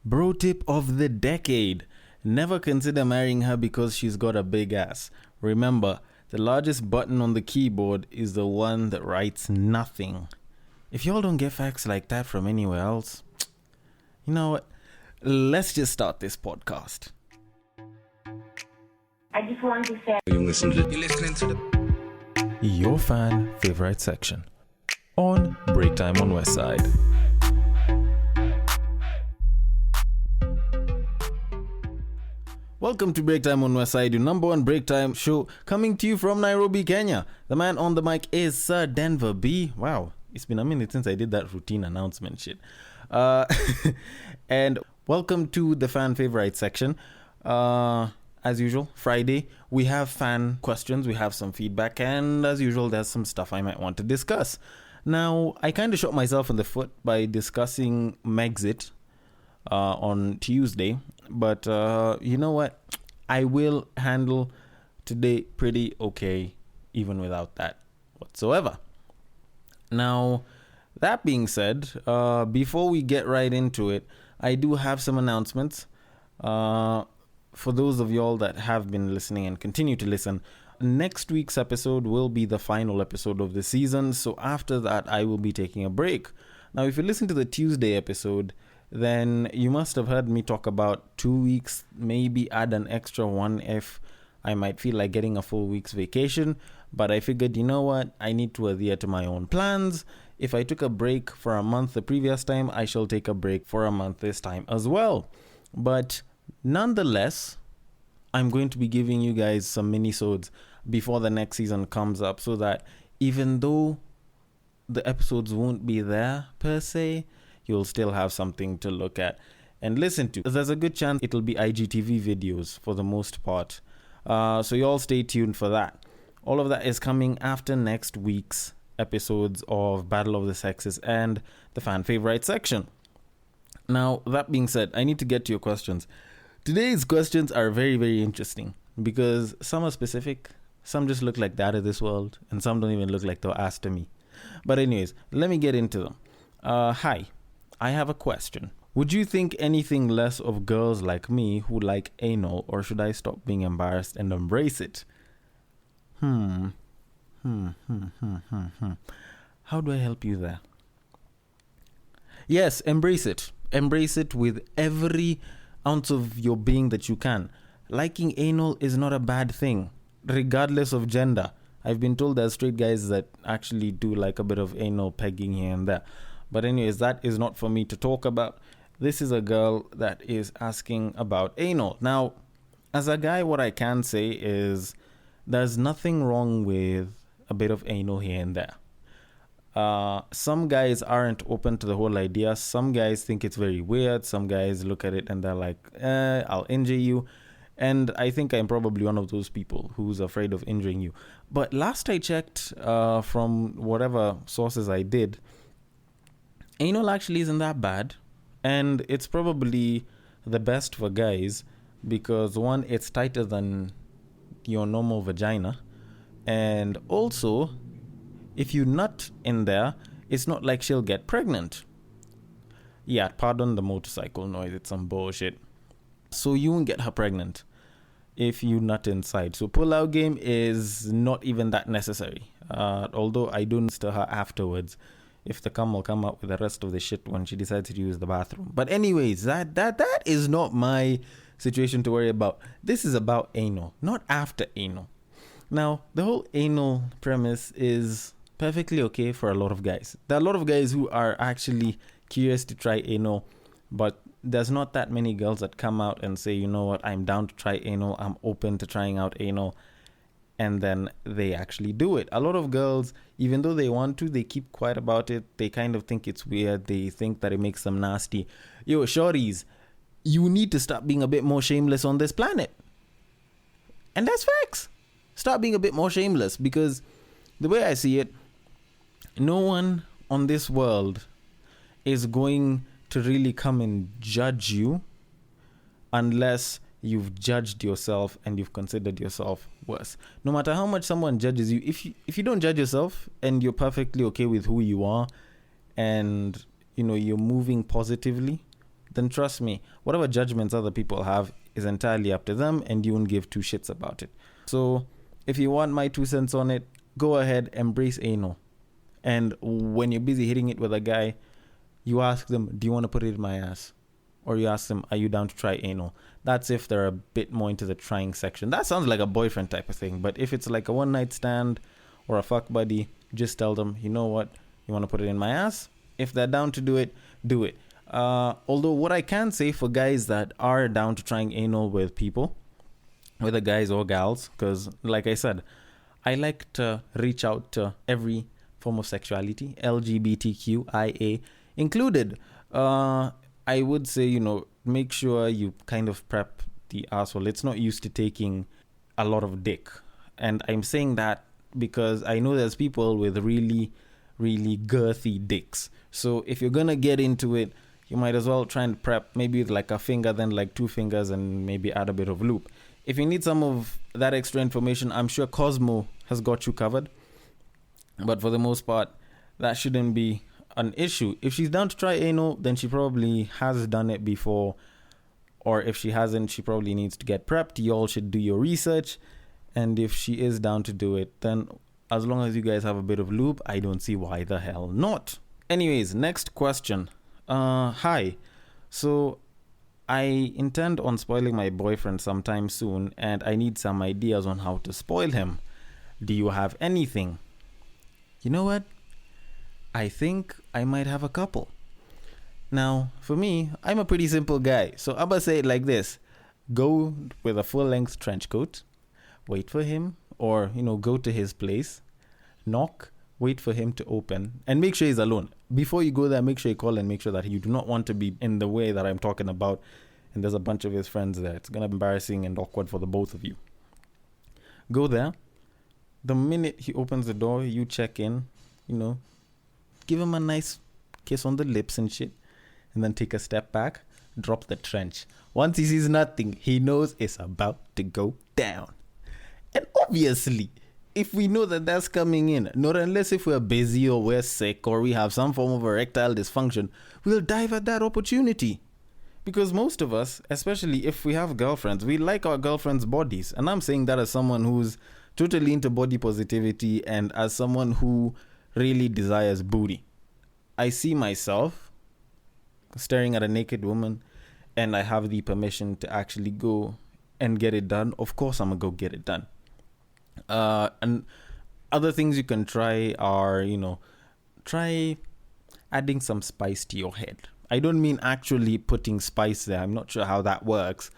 Bro tip of the decade. Never consider marrying her because she's got a big ass. Remember, the largest button on the keyboard is the one that writes nothing. If y'all don't get facts like that from anywhere else, you know what? Let's just start this podcast. I just wanted to say You're listening to Your fan favorite section on Break Time on Westside. Welcome to Break Time on Westside, your number one break time show, coming to you from Nairobi, Kenya. The man on the mic is Sir Denver B. Wow, it's been a minute since I did that routine announcement shit. And welcome to the fan favorite section. As usual, Friday, we have fan questions, we have some feedback, and as usual, there's some stuff I might want to discuss. Now, I kind of shot myself in the foot by discussing Megxit on Tuesday, but you know what? I will handle today pretty okay, even without that whatsoever. Now, that being said, before we get right into it, I do have some announcements. For those of y'all that have been listening and continue to listen, next week's episode will be the final episode of the season. So after that, I will be taking a break. Now, if you listen to the Tuesday episode, then you must have heard me talk about 2 weeks, maybe add an extra one if I might feel like getting a full week's vacation. But I figured, you know what? I need to adhere to my own plans. If I took a break for a month the previous time, I shall take a break for a month this time as well. But nonetheless, I'm going to be giving you guys some mini-sodes before the next season comes up, so that even though the episodes won't be there per se, you'll still have something to look at and listen to. There's a good chance it'll be IGTV videos for the most part. So you all stay tuned for that. All of that is coming after next week's episodes of Battle of the Sexes and the fan favorite section. Now, that being said, I need to get to your questions. Today's questions are very, very interesting because some are specific, some just look like that of this world, and some don't even look like they were asked to me. But anyways, let me get into them. Hi, I have a question. Would you think anything less of girls like me who like anal, or should I stop being embarrassed and embrace it? How do I help you there? Yes, embrace it. Embrace it with every ounce of your being that you can. Liking anal is not a bad thing, regardless of gender. I've been told there's straight guys that actually do like a bit of anal pegging here and there. But anyways, that is not for me to talk about. This is a girl that is asking about anal. Now, as a guy, what I can say is there's nothing wrong with a bit of anal here and there. Some guys aren't open to the whole idea. Some guys think it's very weird. Some guys look at it and they're like, I'll injure you. And I think I'm probably one of those people who's afraid of injuring you. But last I checked, from whatever sources I did, anal actually isn't that bad. And it's probably the best for guys because, one, it's tighter than your normal vagina. And also, if you nut in there, it's not like she'll get pregnant. Yeah, pardon the motorcycle noise. It's some bullshit. So you won't get her pregnant if you nut inside. So pull-out game is not even that necessary. Although I do to her afterwards if the cum will come out with the rest of the shit when she decides to use the bathroom. But anyways, that is not my situation to worry about. This is about anal, not after anal. Now, the whole anal premise is perfectly okay for a lot of guys. There are a lot of guys who are actually curious to try anal, but there's not that many girls that come out and say, you know what, I'm down to try anal, I'm open to trying out anal, and then they actually do it. A lot of girls, even though they want to, they keep quiet about it. They kind of think it's weird. They think that it makes them nasty. Yo, shorties, you need to stop being a bit more shameless on this planet. And that's facts. Stop being a bit more shameless, because the way I see it, no one on this world is going to really come and judge you unless you've judged yourself and you've considered yourself worse. No matter how much someone judges you, if you don't judge yourself and you're perfectly okay with who you are and, you know, you're moving positively, then trust me, whatever judgments other people have is entirely up to them, and you won't give two shits about it. So if you want my 2 cents on it, go ahead, embrace anal. And when you're busy hitting it with a guy, you ask them, do you want to put it in my ass? Or you ask them, are you down to try anal? That's if they're a bit more into the trying section. That sounds like a boyfriend type of thing. But if it's like a one night stand or a fuck buddy, just tell them, you know what, you want to put it in my ass? If they're down to do it, do it. Although what I can say for guys that are down to trying anal with people, whether guys or gals, because like I said, I like to reach out to every form of sexuality, LGBTQIA included. I would say, make sure you kind of prep the asshole. It's not used to taking a lot of dick. And I'm saying that because I know there's people with really, really girthy dicks. So if you're going to get into it, you might as well try and prep maybe with like a finger, then like 2 fingers, and maybe add a bit of lube. If you need some of that extra information, I'm sure Cosmo has got you covered. But for the most part, that shouldn't be an issue. If she's down to try anal, then she probably has done it before. Or if she hasn't, she probably needs to get prepped. You all should do your research. And if she is down to do it, then as long as you guys have a bit of lube, I don't see why the hell not. Anyways, next question. Hi. So I intend on spoiling my boyfriend sometime soon, and I need some ideas on how to spoil him. Do you have anything? You know what? I think I might have a couple. Now, for me, I'm a pretty simple guy, so I'm gonna say it like this. Go with a full-length trench coat, wait for him, or, go to his place, knock, wait for him to open, and make sure he's alone. Before you go there, make sure you call and make sure that you do not want to be in the way that I'm talking about, and there's a bunch of his friends there. It's gonna be embarrassing and awkward for the both of you. Go there. The minute he opens the door, you check in, give him a nice kiss on the lips and shit, and then take a step back, drop the trench. Once he sees nothing, he knows it's about to go down. And obviously, if we know that that's coming in, not unless if we're busy or we're sick or we have some form of erectile dysfunction, we'll dive at that opportunity. Because most of us, especially if we have girlfriends, we like our girlfriends' bodies. And I'm saying that as someone who's totally into body positivity and as someone who really desires booty. I see myself staring at a naked woman and I have the permission to actually go and get it done. Of course, I'm going to go get it done. And other things you can try are, try adding some spice to your head. I don't mean actually putting spice there. I'm not sure how that works,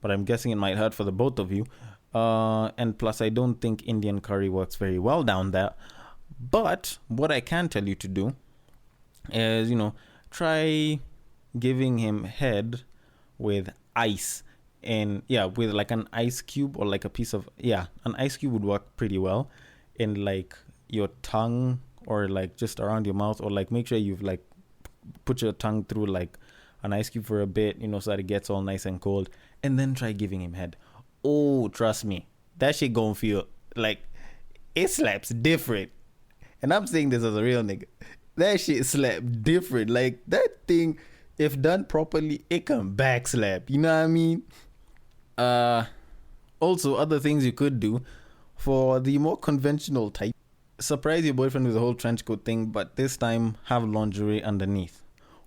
but I'm guessing it might hurt for the both of you. And plus, I don't think Indian curry works very well down there. But what I can tell you to do is, try giving him head with ice. And with like an ice cube or like a piece of, an ice cube would work pretty well in like your tongue or like just around your mouth, or like make sure you've like put your tongue through like an ice cube for a bit, so that it gets all nice and cold, and then try giving him head. Oh, trust me, that shit gonna feel like it slaps different. And I'm saying this as a real nigga. That shit slap different. Like that thing, if done properly, it can backslap. You know what I mean? Also, other things you could do for the more conventional type. Surprise your boyfriend with the whole trench coat thing, but this time have lingerie underneath.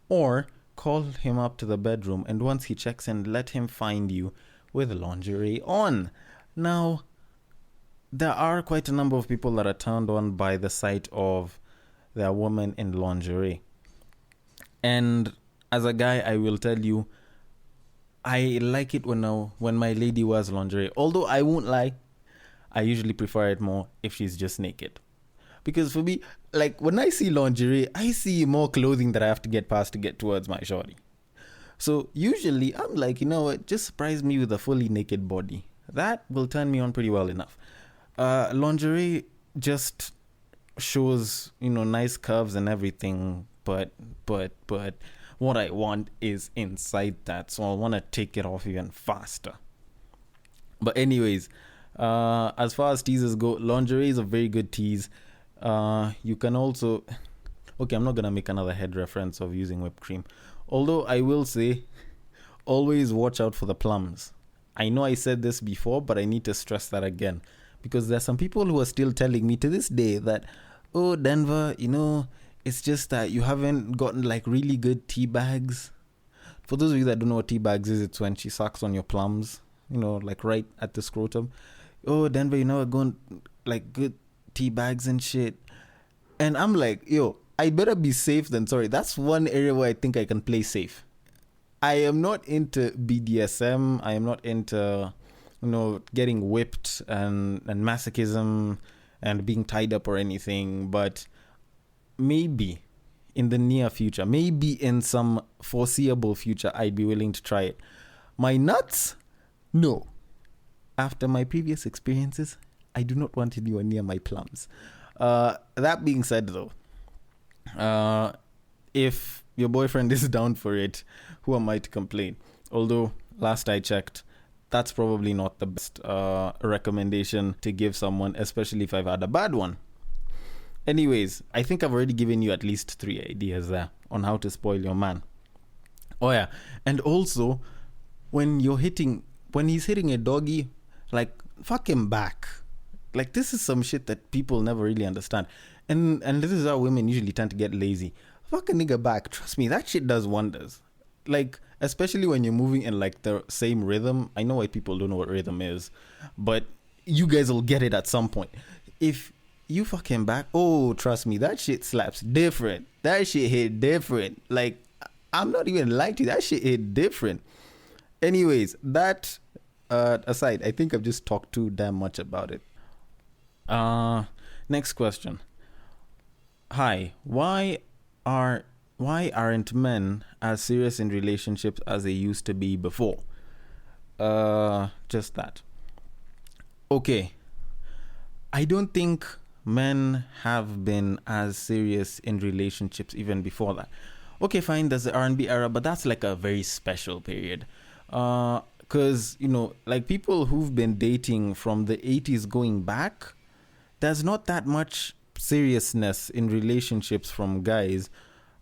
Or call him up to the bedroom, and once he checks in, let him find you with lingerie on. Now, there are quite a number of people that are turned on by the sight of their woman in lingerie. And as a guy, I will tell you, I like it when my lady wears lingerie. Although I won't lie, I usually prefer it more if she's just naked. Because for me, like when I see lingerie, I see more clothing that I have to get past to get towards my shorty. So usually I'm like, you know what, just surprise me with a fully naked body. That will turn me on pretty well enough. Lingerie just shows, nice curves and everything, but what I want is inside that, so I want to take it off even faster. But anyways, as far as teasers go, lingerie is a very good tease. You can also, okay, I'm not gonna make another head reference of using whipped cream, although I will say always watch out for the plums. I know I said this before, but I need to stress that again. Because there's some people who are still telling me to this day that, oh, Denver, it's just that you haven't gotten like really good tea bags. For those of you that don't know what tea bags is, it's when she sucks on your plums, like right at the scrotum. Oh, Denver, going like good tea bags and shit. And I'm like, yo, I better be safe than sorry. That's one area where I think I can play safe. I am not into BDSM. I am not into, getting whipped and masochism and being tied up or anything. But maybe in the near future, maybe in some foreseeable future, I'd be willing to try it. My nuts? No. After my previous experiences, I do not want anyone near my plums. That being said, though, if your boyfriend is down for it, who am I to complain? Although, last I checked, that's probably not the best recommendation to give someone, especially if I've had a bad one. Anyways, I think I've already given you at least 3 ideas there on how to spoil your man. Oh yeah, and also, when he's hitting a doggy, like, fuck him back. Like, this is some shit that people never really understand. And this is how women usually tend to get lazy. Fuck a nigga back. Trust me, that shit does wonders. Like, especially when you're moving in, like, the same rhythm. I know why people don't know what rhythm is, but you guys will get it at some point. If you fuck him back, oh, trust me, that shit slaps different. That shit hit different. Like, I'm not even lying to you. That shit hit different. Anyways, that aside, I think I've just talked too damn much about it. Next question. Hi, why aren't men as serious in relationships as they used to be before? Just that. Okay. I don't think men have been as serious in relationships even before that. Okay, fine, there's the R&B era, but that's like a very special period. Because, like people who've been dating from the 80s going back, there's not that much seriousness in relationships from guys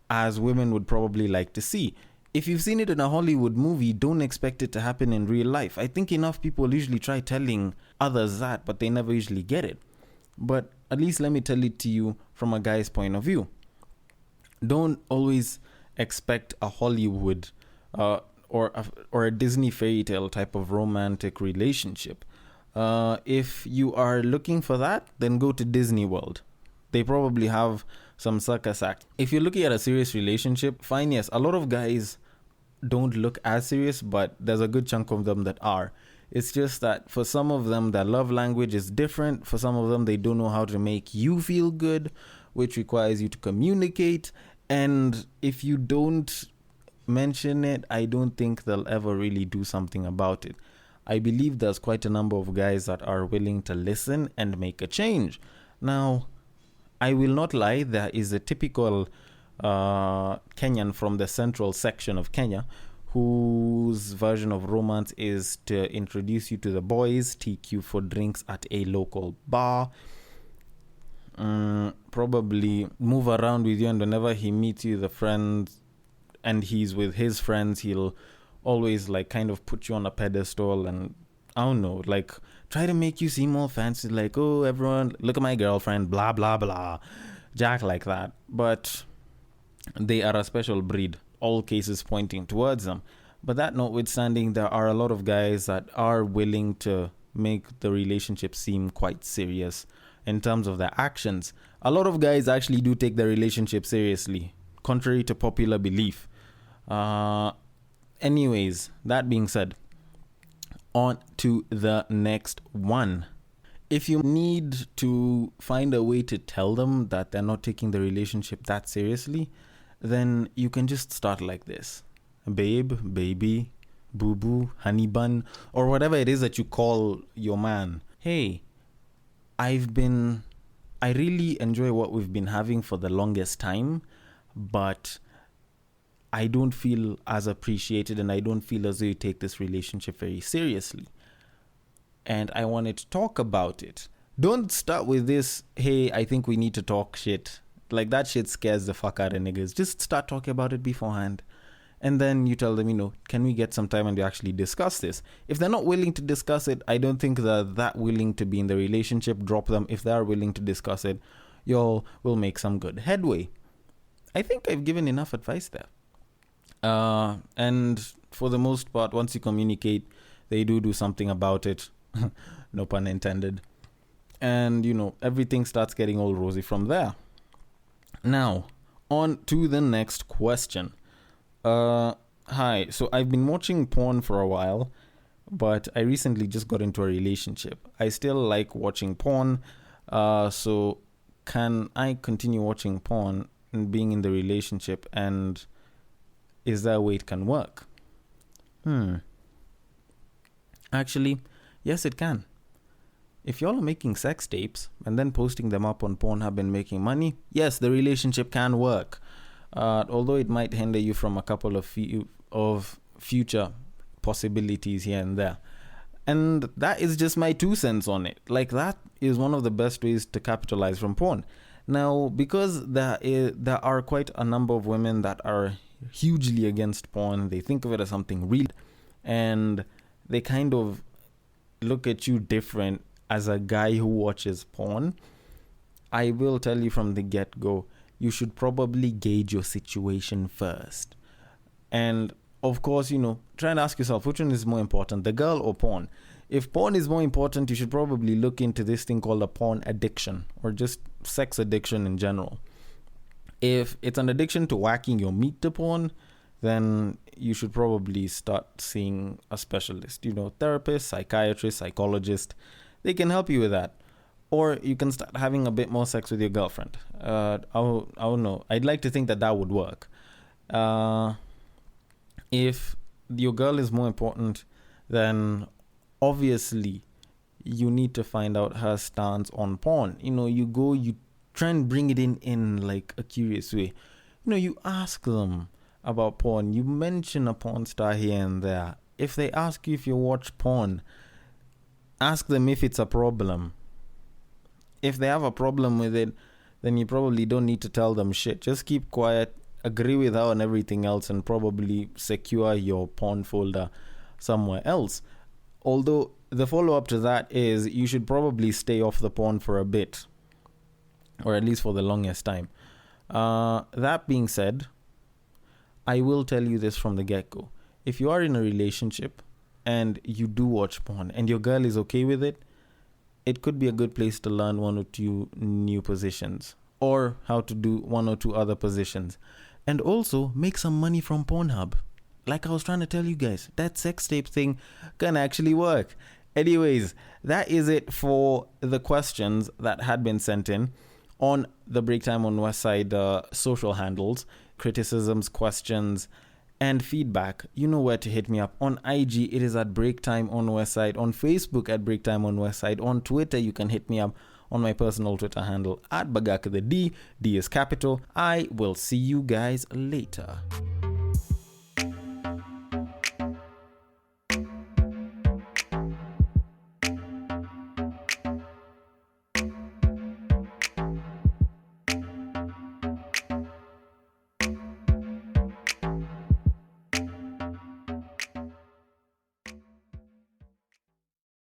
as women would probably like to see. If you've seen it in a Hollywood movie, don't expect it to happen in real life. I think enough people usually try telling others that, but they never usually get it. But at least let me tell it to you from a guy's point of view. Don't always expect a Hollywood or a Disney fairy tale type of romantic relationship. If you are looking for that, then go to Disney World. They probably have some circus act. If you're looking at a serious relationship, fine, yes. A lot of guys don't look as serious, but there's a good chunk of them that are. It's just that for some of them, their love language is different. For some of them, they don't know how to make you feel good, which requires you to communicate. And if you don't mention it, I don't think they'll ever really do something about it. I believe there's quite a number of guys that are willing to listen and make a change. Now, I will not lie, there is a typical Kenyan from the central section of Kenya whose version of romance is to introduce you to the boys, take you for drinks at a local bar, probably move around with you, and whenever he meets you, the friends, and he's with his friends, he'll always like kind of put you on a pedestal and I don't know, like try to make you seem more fancy, like, oh, everyone, look at my girlfriend, blah, blah, blah, jack like that. But they are a special breed, all cases pointing towards them. But that notwithstanding, there are a lot of guys that are willing to make the relationship seem quite serious in terms of their actions. A lot of guys actually do take their relationship seriously, contrary to popular belief. Anyways, that being said, on to the next one. If you need to find a way to tell them that they're not taking the relationship that seriously, then you can just start like this. Babe, baby, boo-boo, honey bun, or whatever it is that you call your man. Hey, I really enjoy what we've been having for the longest time, but I don't feel as appreciated and I don't feel as though you take this relationship very seriously. And I wanted to talk about it. Don't start with this, hey, I think we need to talk shit. Like that shit scares the fuck out of niggas. Just start talking about it beforehand. And then you tell them, can we get some time and you actually discuss this? If they're not willing to discuss it, I don't think they're that willing to be in the relationship. Drop them. If they are willing to discuss it, y'all will make some good headway. I think I've given enough advice there. And for the most part, once you communicate, they do something about it. No pun intended. And, everything starts getting all rosy from there. Now, on to the next question. Hi. So I've been watching porn for a while, but I recently just got into a relationship. I still like watching porn. So can I continue watching porn and being in the relationship? And is there a way it can work? Actually, yes, it can. If y'all are making sex tapes and then posting them up on Pornhub and making money, yes, the relationship can work. Although it might hinder you from a couple of future possibilities here and there. And that is just my 2 cents on it. Like, that is one of the best ways to capitalize from porn. Now, because there are quite a number of women that are hugely against porn, they think of it as something real, and they kind of look at you different as a guy who watches porn. I will tell you from the get-go, you should probably gauge your situation first. And of course, try and ask yourself, which one is more important, the girl or porn? If porn is more important, you should probably look into this thing called a porn addiction, or just sex addiction in general. If it's an addiction to whacking your meat to porn, then you should probably start seeing a specialist, therapist, psychiatrist, psychologist. They can help you with that. Or you can start having a bit more sex with your girlfriend. I don't know. I'd like to think that would work. If your girl is more important, then obviously you need to find out her stance on porn. You try and bring it in like a curious way. You ask them about porn. You mention a porn star here and there. If they ask you if you watch porn, ask them if it's a problem. If they have a problem with it, then you probably don't need to tell them shit. Just keep quiet, agree with her on everything else, and probably secure your porn folder somewhere else. Although the follow-up to that is you should probably stay off the porn for a bit, or at least for the longest time. That being said, I will tell you this from the get-go. If you are in a relationship and you do watch porn and your girl is okay with it, it could be a good place to learn 1 or 2 new positions, or how to do 1 or 2 other positions, and also make some money from Pornhub. Like I was trying to tell you guys, that sex tape thing can actually work. Anyways, that is it for the questions that had been sent in on the Break Time on Westside social handles. Criticisms, questions, and feedback. You know where to hit me up. On IG, it is at Breaktime on Westside. On Facebook, at Breaktime on Westside. On Twitter, you can hit me up on my personal Twitter handle at Bagaka the D. D is capital. I will see you guys later.